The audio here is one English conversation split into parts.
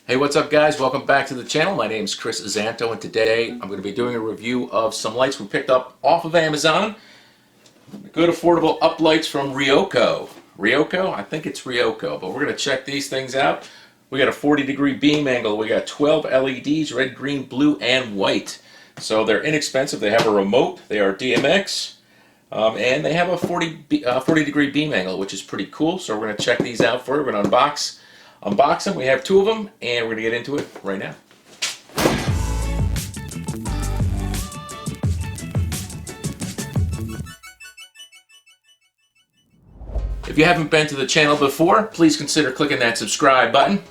Hey, what's up guys? Welcome back to the channel. My name is Chris Zanto and today I'm going to be doing a review of some lights we picked up off of Amazon. Good affordable uplights from RIUKOE. RIUKOE? I think it's RIUKOE, but we're going to check these things out. We got a 40-degree beam angle. We got 12 LEDs, red, green, blue, and white. So they're inexpensive. They have a remote. They are DMX. And they have a 40-degree beam angle, which is pretty cool. So we're going to check these out for you. We're going to unbox them. We have two of them, and we're going to get into it right now. If you haven't been to the channel before, please consider clicking that subscribe button.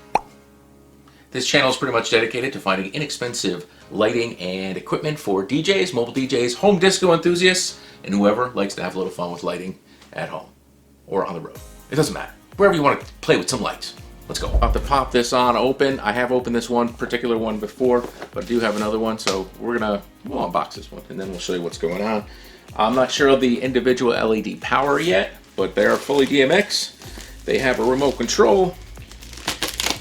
This channel is pretty much dedicated to finding inexpensive lighting and equipment for DJs, mobile DJs, home disco enthusiasts, and whoever likes to have a little fun with lighting at home or on the road. It doesn't matter. Wherever you want to play with some lights. Let's go. I'll have to pop this on open. I have opened this one particular one before, but I do have another one, so we'll unbox this one and then we'll show you what's going on. I'm not sure of the individual LED power yet, but they're fully DMX. They have a remote control,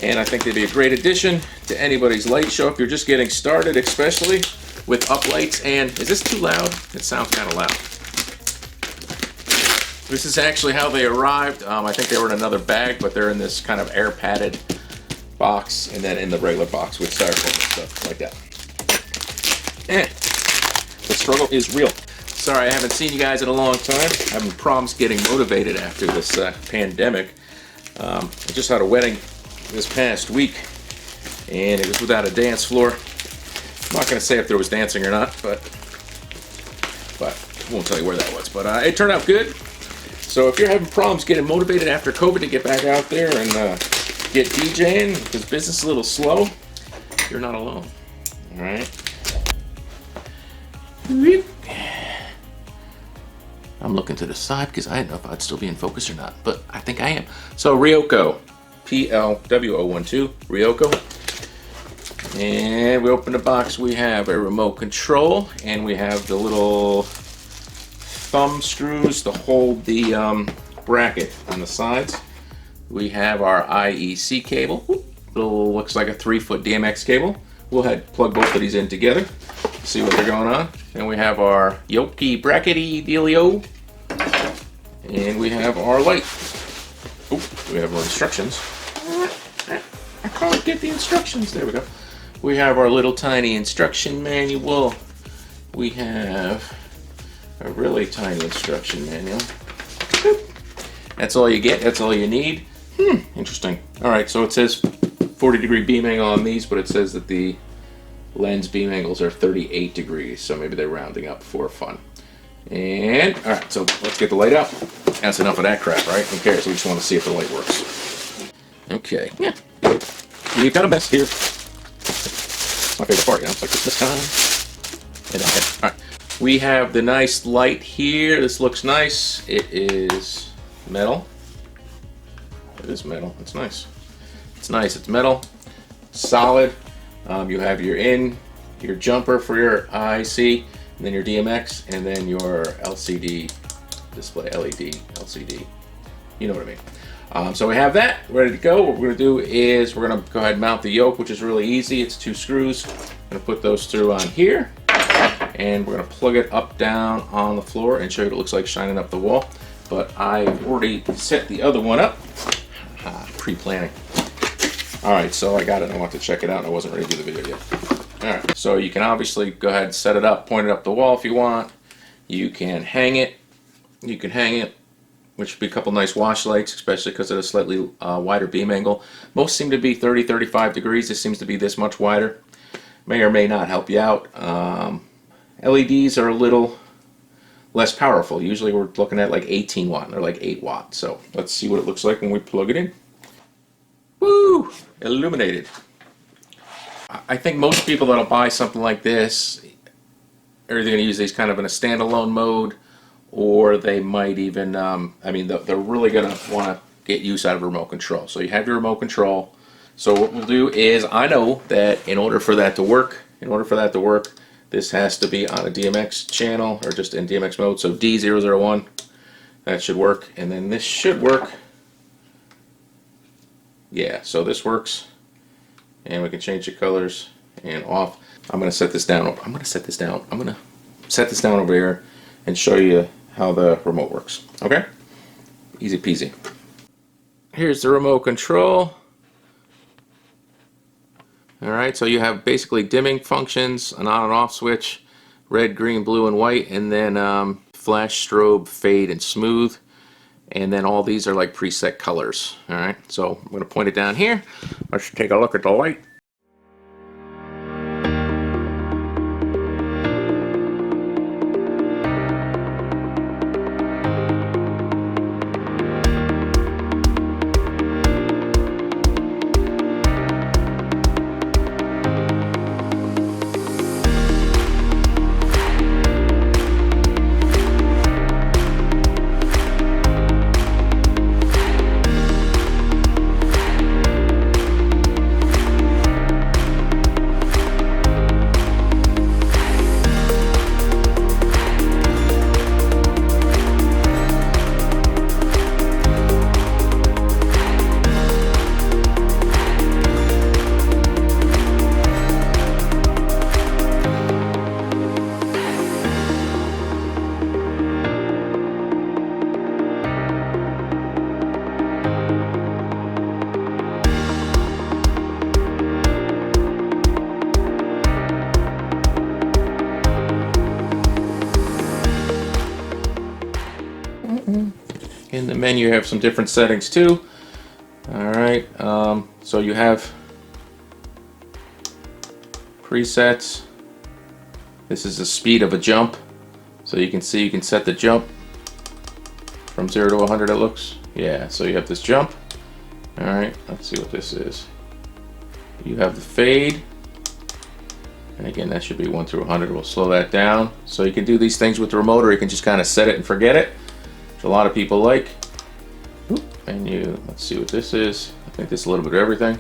and I think they'd be a great addition to anybody's light show if you're just getting started, especially with uplights. And is this too loud? It sounds kind of loud. This is actually how they arrived. I think they were in another bag, but they're in this kind of air padded box, and then in the regular box with styrofoam and stuff like that. And the struggle is real. Sorry, I haven't seen you guys in a long time. Having problems getting motivated after this pandemic. I just had a wedding this past week, and it was without a dance floor. I'm not going to say if there was dancing or not, but I won't tell you where that was. But it turned out good. So if you're having problems getting motivated after COVID to get back out there and get DJing because business is a little slow, you're not alone. All right. I'm looking to the side because I didn't know if I'd still be in focus or not, but I think I am. So RIUKOE, PLWO12, RIUKOE. And we open the box. We have a remote control, and we have the little thumb screws to hold the bracket on the sides. We have our IEC cable. Looks like a 3-foot DMX cable. We'll plug both of these in together, see what they're going on. And we have our Yoki brackety dealio. And we have our light. Oh, we have our instructions. I can't get the instructions. There we go. We have our little tiny instruction manual. We have a really tiny instruction manual. That's all you get. That's all you need. Interesting. All right, so it says 40-degree beam angle on these, but it says that the lens beam angles are 38 degrees, so maybe they're rounding up for fun. And all right, so let's get the light out. That's enough of that crap, right? Who cares? We just want to see if the light works. Okay. Yeah. We've got a mess here. It's my favorite part, you know. It's like Christmas time. And all right. We have the nice light here. This looks nice. It is metal. It is metal. It's nice. It's nice. It's metal. Solid. You have your jumper for your IC, and then your DMX, and then your LCD display, LED, LCD. You know what I mean. So we have that ready to go. What we're going to do is we're going to go ahead and mount the yoke, which is really easy. It's 2 screws. I'm going to put those through on here. And we're going to plug it up down on the floor and show you what it looks like shining up the wall. But I've already set the other one up. Pre-planning. Alright, so I got it. I want to check it out and I wasn't ready to do the video yet. Alright, so you can obviously go ahead and set it up, point it up the wall if you want. You can hang it. You can hang it, which would be a couple nice wash lights, especially because of a slightly wider beam angle. Most seem to be 30-35 degrees. This seems to be this much wider. May or may not help you out. LEDs are a little less powerful. Usually we're looking at like 18 watt or like 8 watt. So let's see what it looks like when we plug it in. Woo! Illuminated. I think most people that'll buy something like this are either going to use these kind of in a standalone mode, or they might even, I mean, they're really going to want to get use out of a remote control. So you have your remote control. So what we'll do is, I know that in order for that to work, this has to be on a DMX channel or just in DMX mode. So D001, that should work. And then this should work. Yeah, so this works. and we can change the colors and off. I'm gonna set this down. I'm gonna set this down over here and show you how the remote works. Okay? Easy peasy. Here's the remote control. Alright, so you have basically dimming functions, an on and off switch, red, green, blue, and white, and then flash, strobe, fade, and smooth. And then all these are like preset colors. Alright, so I'm going to point it down here. Let's take a look at the light. In the menu you have some different settings too. Alright, so you have presets. This is the speed of a jump. So you can see you can set the jump from 0 to 100 it looks. Yeah, so you have this jump. Alright, let's see what this is. You have the fade. And again, that should be 1 through 100. We'll slow that down. So you can do these things with the remote, or you can just kind of set it and forget it. A lot of people like. And let's see what this is. I think this is a little bit of everything.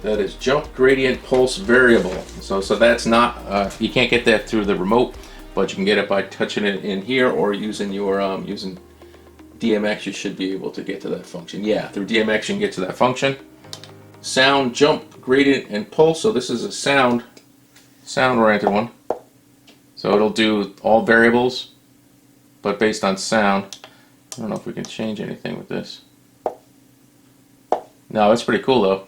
That is jump gradient pulse variable. So that's not, you can't get that through the remote, but you can get it by touching it in here or using your, using DMX. You should be able to get to that function. Yeah, through DMX you can get to that function. Sound, jump, gradient, and pulse. So this is a sound oriented one. So it'll do all variables, but based on sound. I don't know if we can change anything with this. No, it's pretty cool though.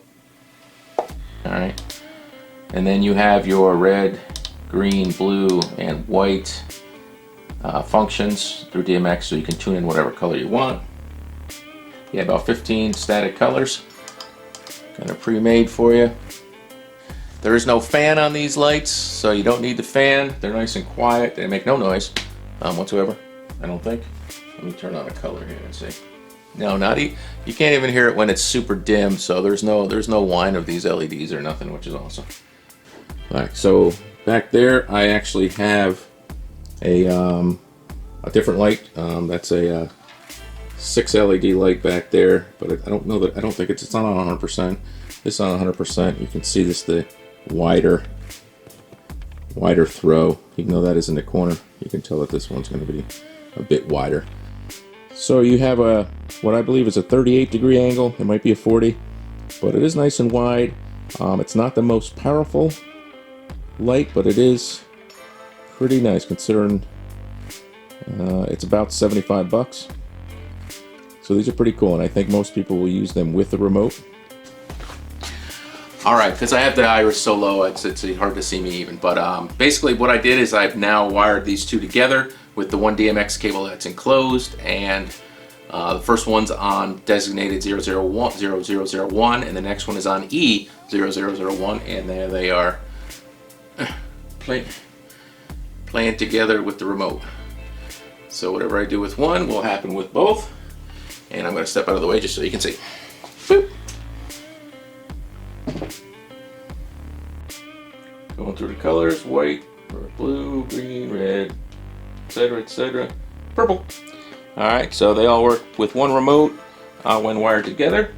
Alright. And then you have your red, green, blue, and white functions through DMX, so you can tune in whatever color you want. Yeah, about 15 static colors. Kind of pre-made for you. There is no fan on these lights, so you don't need the fan. They're nice and quiet. They make no noise whatsoever, I don't think. Let me turn on a color here and see. No, you can't even hear it when it's super dim, so there's no whine of these LEDs or nothing, which is awesome. Alright, so back there I actually have a different light. That's a 6 LED light back there, but I don't think it's on 100%. It's on 100%. You can see this, the wider throw, even though that is in the corner. You can tell that this one's going to be a bit wider. So you have what I believe is a 38-degree angle. It might be a 40, but it is nice and wide. It's not the most powerful light, but it is pretty nice considering it's about 75 bucks. So these are pretty cool, and I think most people will use them with the remote. Alright, because I have the iris so low, it's hard to see me even. But basically what I did is I've now wired these two together with the one DMX cable that's enclosed, and the first one's on designated 0001, and the next one is on E0001, and there they are playing together with the remote. So whatever I do with one will happen with both, and I'm going to step out of the way just so you can see. Boop. Going through the colors: white, blue, green, red, etc., purple. Alright, so they all work with one remote when wired together,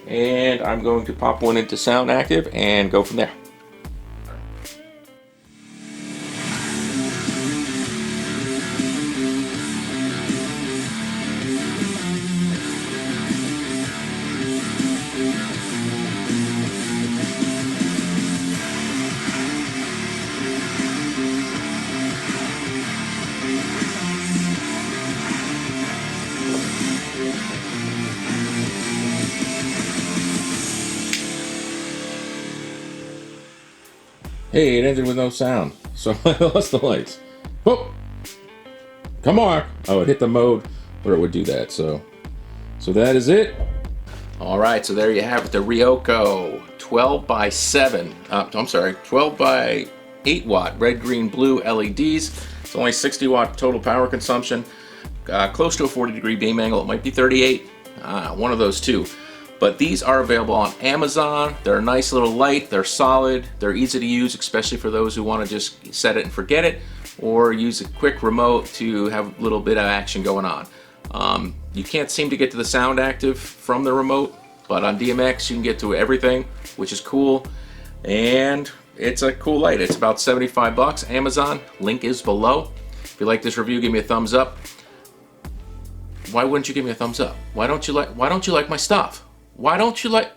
and I'm going to pop one into sound active and go from there. Hey, it ended with no sound, so I lost the lights. Whoop! Come on! Oh, it hit the mode where it would do that, so that is it. Alright, so there you have it, the RIUKOE 12 by 7, I'm sorry, 12 by 8 watt red, green, blue LEDs. It's only 60 watt total power consumption, close to a 40-degree beam angle. It might be 38, one of those two. But these are available on Amazon. They're a nice little light, they're solid, they're easy to use, especially for those who want to just set it and forget it, or use a quick remote to have a little bit of action going on. You can't seem to get to the sound active from the remote, but on DMX you can get to everything, which is cool. And it's a cool light. It's about 75 bucks. Amazon, link is below. If you like this review, give me a thumbs up. Why wouldn't you give me a thumbs up? Why don't you like my stuff? Why don't you like...